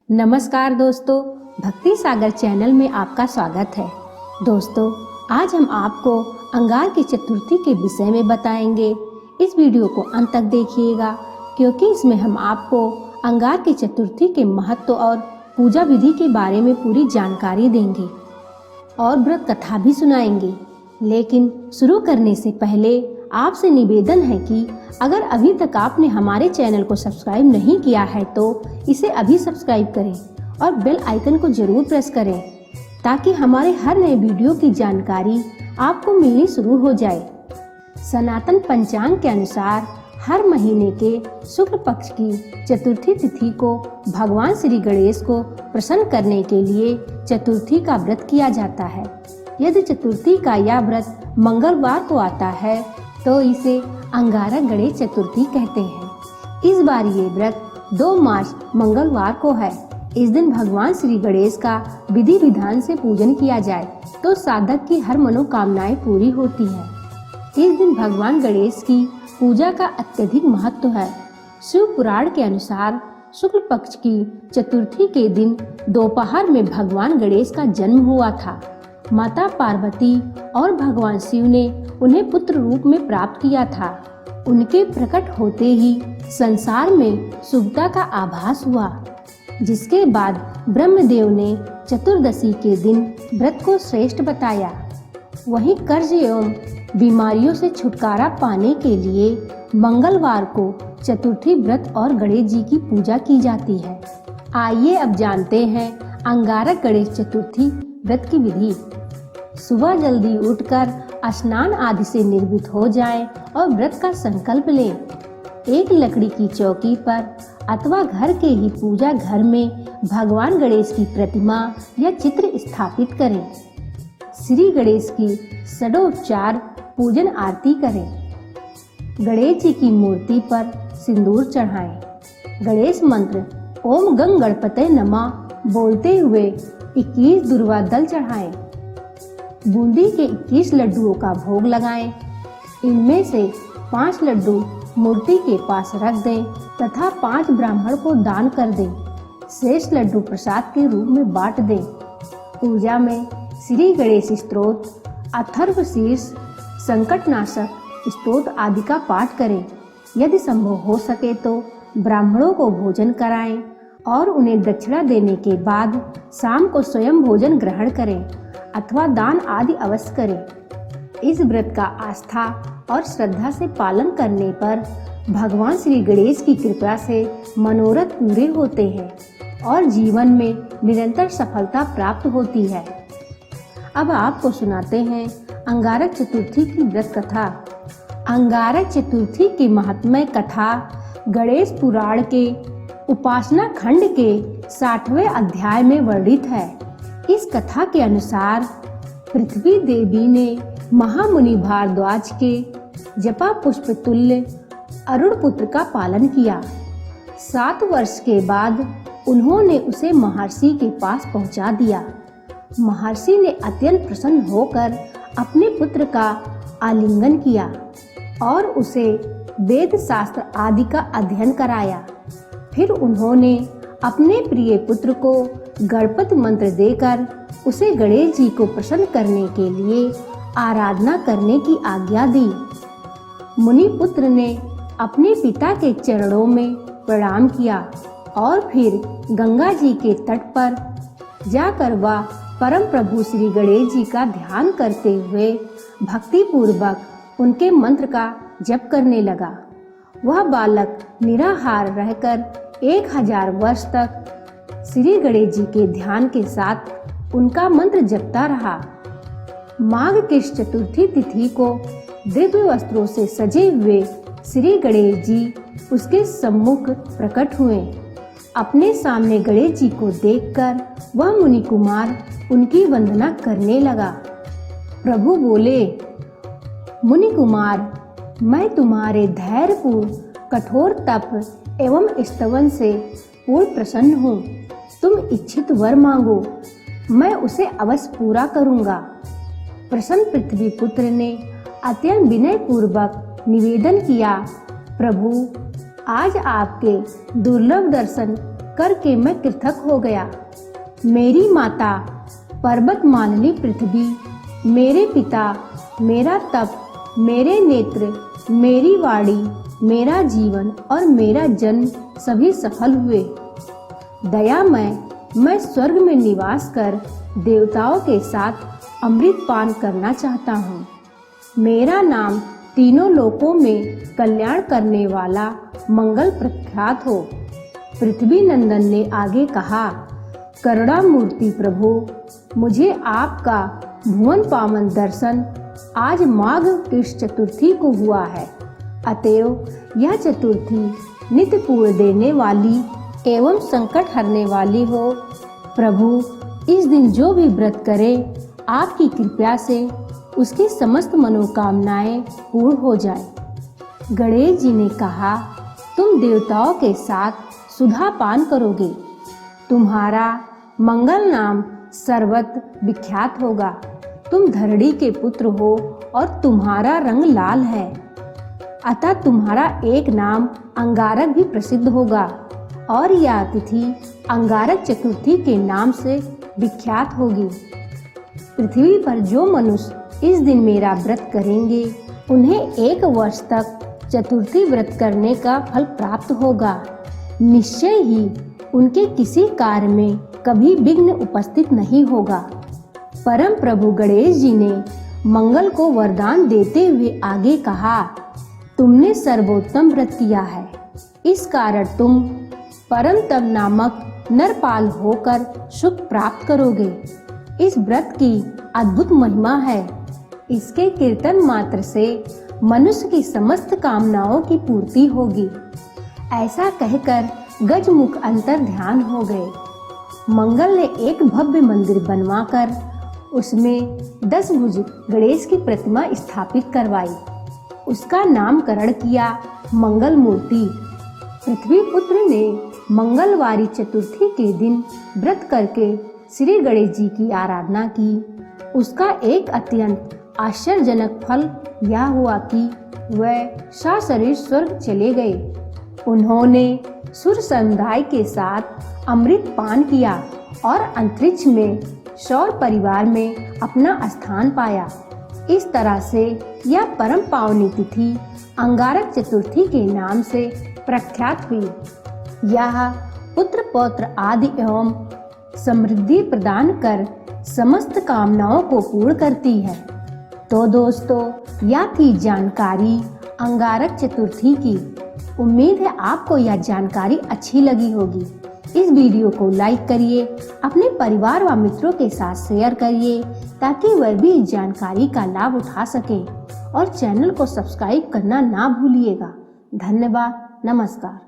नमस्कार दोस्तों, भक्ति सागर चैनल में आपका स्वागत है। दोस्तों, आज हम आपको अंगार की चतुर्थी के विषय में बताएंगे। इस वीडियो को अंत तक देखिएगा क्योंकि इसमें हम आपको अंगार की चतुर्थी के महत्व और पूजा विधि के बारे में पूरी जानकारी देंगे और व्रत कथा भी सुनाएंगे। लेकिन शुरू करने से पहले आपसे निवेदन है कि अगर अभी तक आपने हमारे चैनल को सब्सक्राइब नहीं किया है तो इसे अभी सब्सक्राइब करें और बेल आइकन को जरूर प्रेस करें ताकि हमारे हर नए वीडियो की जानकारी आपको मिलनी शुरू हो जाए। सनातन पंचांग के अनुसार हर महीने के शुक्ल पक्ष की चतुर्थी तिथि को भगवान श्री गणेश को प्रसन्न करने के लिए चतुर्थी का व्रत किया जाता है। यदि चतुर्थी का यह व्रत मंगलवार को आता है तो इसे अंगारक गणेश चतुर्थी कहते हैं। इस बार ये व्रत 2 मार्च मंगलवार को है। इस दिन भगवान श्री गणेश का विधि विधान से पूजन किया जाए तो साधक की हर मनोकामनाएं पूरी होती है। इस दिन भगवान गणेश की पूजा का अत्यधिक महत्व है। शिव पुराण के अनुसार शुक्ल पक्ष की चतुर्थी के दिन दोपहर में भगवान गणेश का जन्म हुआ था। माता पार्वती और भगवान शिव ने उन्हें पुत्र रूप में प्राप्त किया था। उनके प्रकट होते ही संसार में शुभता का आभास हुआ, जिसके बाद ब्रह्मदेव ने चतुर्दशी के दिन व्रत को श्रेष्ठ बताया। वहीं कर्ज एवं बीमारियों से छुटकारा पाने के लिए मंगलवार को चतुर्थी व्रत और गणेश जी की पूजा की जाती है। आइए अब जानते हैं अंगारक गणेश चतुर्थी व्रत की विधि। सुबह जल्दी उठकर स्नान आदि से निर्मित हो जाएं और व्रत का संकल्प लें। एक लकड़ी की चौकी पर अथवा घर के ही पूजा घर में भगवान गणेश की प्रतिमा या चित्र स्थापित करें। श्री गणेश की षडोपचार पूजन आरती करें। गणेश जी की मूर्ति पर सिंदूर चढ़ाएं। गणेश मंत्र ओम गंग गणपते नमः बोलते हुए 21 दुर्वा दल चढ़ाएं। बूंदी के 21 लड्डुओं का भोग लगाएं। इनमें से 5 लड्डू मूर्ति के पास रख दें तथा 5 ब्राह्मण को दान कर दें। शेष लड्डू प्रसाद के रूप में बांट दें। पूजा में श्री गणेश स्तोत्र, अथर्वशीर्ष, संकटनाशक स्तोत्र आदि का पाठ करें। यदि संभव हो सके तो ब्राह्मणों को भोजन कराएं और उन्हें दक्षिणा देने के बाद शाम को स्वयं भोजन ग्रहण करें अथवा दान आदि अवश्य करें। इस व्रत का आस्था और श्रद्धा से पालन करने पर भगवान श्री गणेश की कृपा से मनोरथ पूरे होते हैं और जीवन में निरंतर सफलता प्राप्त होती है। अब आपको सुनाते हैं अंगारक चतुर्थी की व्रत कथा। अंगारक चतुर्थी की महात्म्य कथा गणेश पुराण के उपासना खंड के 60वें अध्याय में वर्णित है। इस कथा के अनुसार पृथ्वी देवी ने महामुनि भारद्वाज के जपा पुष्प तुल्य अरुण पुत्र का पालन किया। 7 वर्ष के बाद उन्होंने उसे महर्षि के पास पहुंचा दिया। महर्षि ने अत्यंत प्रसन्न होकर अपने पुत्र का आलिंगन किया और उसे वेद शास्त्र आदि का अध्ययन कराया। फिर उन्होंने अपने प्रिय पुत्र को गणपति मंत्र देकर उसे गणेश जी को प्रसन्न करने के लिए आराधना करने की आज्ञा दी। मुनि पुत्र ने अपने पिता के चरणों में प्रणाम किया और फिर गंगा जी के तट पर जाकर वह परम प्रभु श्री गणेश जी का ध्यान करते हुए भक्ति पूर्वक उनके मंत्र का जप करने लगा। वह बालक निराहार रहकर 1000 वर्ष तक श्री गणेश जी के ध्यान के साथ उनका मंत्र जपता रहा। माघ कृष्ण चतुर्थी तिथि को दिव्य वस्त्रों से सजे हुए श्री गणेश जी उसके सम्मुख प्रकट हुए। अपने सामने गणेश जी को देखकर वह मुनि कुमार उनकी वंदना करने लगा। प्रभु बोले, मुनि कुमार, मैं तुम्हारे धैर्यपूर्ण कठोर तप एवं स्तवन से पूर्ण प्रसन्न हूँ। तुम इच्छित वर मांगो, मैं उसे अवश्य पूरा करूँगा। प्रसन्न पृथ्वी पुत्र ने अत्यंत विनय पूर्वक निवेदन किया, प्रभु, आज आपके दुर्लभ दर्शन करके मैं कृतज्ञ हो गया। मेरी माता पर्वत मालिनी पृथ्वी, मेरे पिता, मेरा तप, मेरे नेत्र, मेरी वाणी, मेरा जीवन और मेरा जन्म सभी सफल हुए। दयामय, मैं स्वर्ग में निवास कर देवताओं के साथ अमृत पान करना चाहता हूँ। मेरा नाम तीनों लोकों में कल्याण करने वाला मंगल प्रख्यात हो। पृथ्वी नंदन ने आगे कहा, करुणामूर्ति प्रभु, मुझे आपका भुवन पावन दर्शन आज माघ कृष्ण चतुर्थी को हुआ है। अतएव यह चतुर्थी नित्य पूर्ण देने वाली एवं संकट हरने वाली हो। प्रभु, इस दिन जो भी व्रत करे, आपकी कृपा से उसकी समस्त मनोकामनाएं पूर्ण हो जाए। गणेश जी ने कहा, तुम देवताओं के साथ सुधा पान करोगे। तुम्हारा मंगल नाम सर्वत्र विख्यात होगा। तुम धरणी के पुत्र हो और तुम्हारा रंग लाल है, अतः तुम्हारा एक नाम अंगारक भी प्रसिद्ध होगा और यह तिथि अंगारक चतुर्थी के नाम से विख्यात होगी। पृथ्वी पर जो मनुष्य इस दिन मेरा व्रत करेंगे, उन्हें 1 वर्ष तक चतुर्थी व्रत करने का फल प्राप्त होगा। निश्चय ही उनके किसी कार्य में कभी विघ्न उपस्थित नहीं होगा। परम प्रभु गणेश जी ने मंगल को वरदान देते हुए आगे कहा, तुमने सर्वोत्तम व्रत किया है, इस कारण तुम परम तप नामक नरपाल होकर सुख प्राप्त करोगे। इस व्रत की अद्भुत महिमा है। इसके कीर्तन मात्र से मनुष्य की समस्त कामनाओं की पूर्ति होगी। ऐसा कहकर गजमुख अंतर ध्यान हो गए। मंगल ने एक भव्य मंदिर बनवाकर उसमें 10 भुज गणेश की प्रतिमा स्थापित करवाई। उसका नामकरण किया मंगल मूर्ति। पृथ्वी पुत्र ने मंगलवारी चतुर्थी के दिन व्रत करके श्री गणेश जी की आराधना की। उसका एक अत्यंत आश्चर्यजनक फल यह हुआ कि वह सशरीर स्वर्ग चले गए। उन्होंने सुर समुदाय के साथ अमृत पान किया और अंतरिक्ष में सौर परिवार में अपना स्थान पाया। इस तरह से यह परम पावनी तिथि अंगारक चतुर्थी के नाम से प्रख्यात हुई। यह पुत्र पौत्र आदि एवं समृद्धि प्रदान कर समस्त कामनाओं को पूर्ण करती है। तो दोस्तों, यह थी जानकारी अंगारक चतुर्थी की। उम्मीद है आपको यह जानकारी अच्छी लगी होगी। इस वीडियो को लाइक करिए, अपने परिवार व मित्रों के साथ शेयर करिए ताकि वह भी इस जानकारी का लाभ उठा सकें और चैनल को सब्सक्राइब करना ना भूलिएगा। धन्यवाद। नमस्कार।